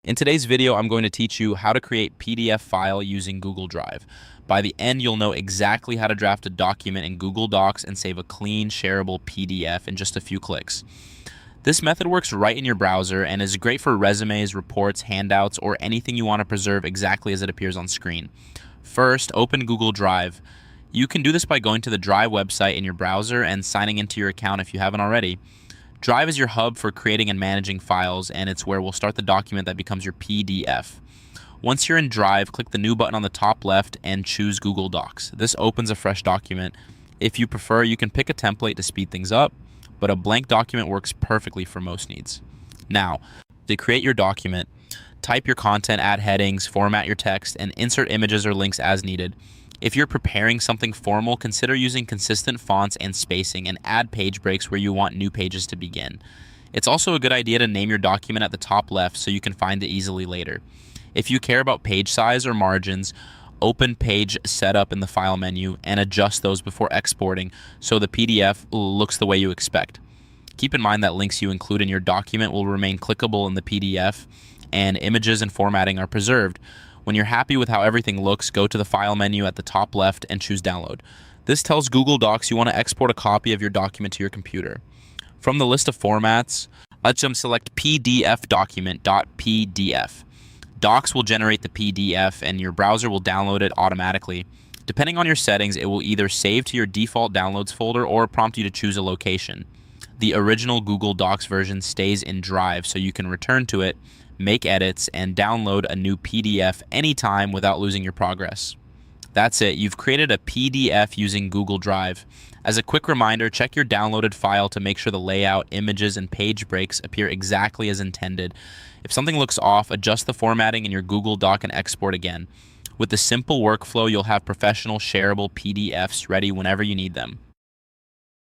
In today's video, I'm going to teach you how to create PDF file using Google Drive. By the end, you'll know exactly how to draft a document in Google Docs and save a clean, shareable PDF in just a few clicks. This method works right in your browser and is great for resumes, reports, handouts, or anything you want to preserve exactly as it appears on screen. First, open Google Drive. You can do this by going to the Drive website in your browser and signing into your account if you haven't already. Drive is your hub for creating and managing files, and it's where we'll start the document that becomes your PDF. Once you're in Drive, click the New button on the top left and choose Google Docs. This opens a fresh document. If you prefer, you can pick a template to speed things up, but a blank document works perfectly for most needs. Now, to create your document, type your content, add headings, format your text, and insert images or links as needed. If you're preparing something formal, consider using consistent fonts and spacing, and add page breaks where you want new pages to begin. It's also a good idea to name your document at the top left so you can find it easily later. If you care about page size or margins, open Page Setup in the File menu and adjust those before exporting so the PDF looks the way you expect. Keep in mind that links you include in your document will remain clickable in the PDF, and images and formatting are preserved. When you're happy with how everything looks, go to the File menu at the top left and choose Download. This tells Google Docs you want to export a copy of your document to your computer. From the list of formats, let's select PDF document.pdf. Docs will generate the PDF and your browser will download it automatically. Depending on your settings, it will either save to your default downloads folder or prompt you to choose a location. The original Google Docs version stays in Drive, so you can return to it, make edits, and download a new PDF anytime without losing your progress. That's it, you've created a PDF using Google Drive. As a quick reminder, check your downloaded file to make sure the layout, images, and page breaks appear exactly as intended. If something looks off, adjust the formatting in your Google Doc and export again. With the simple workflow, you'll have professional shareable PDFs ready whenever you need them.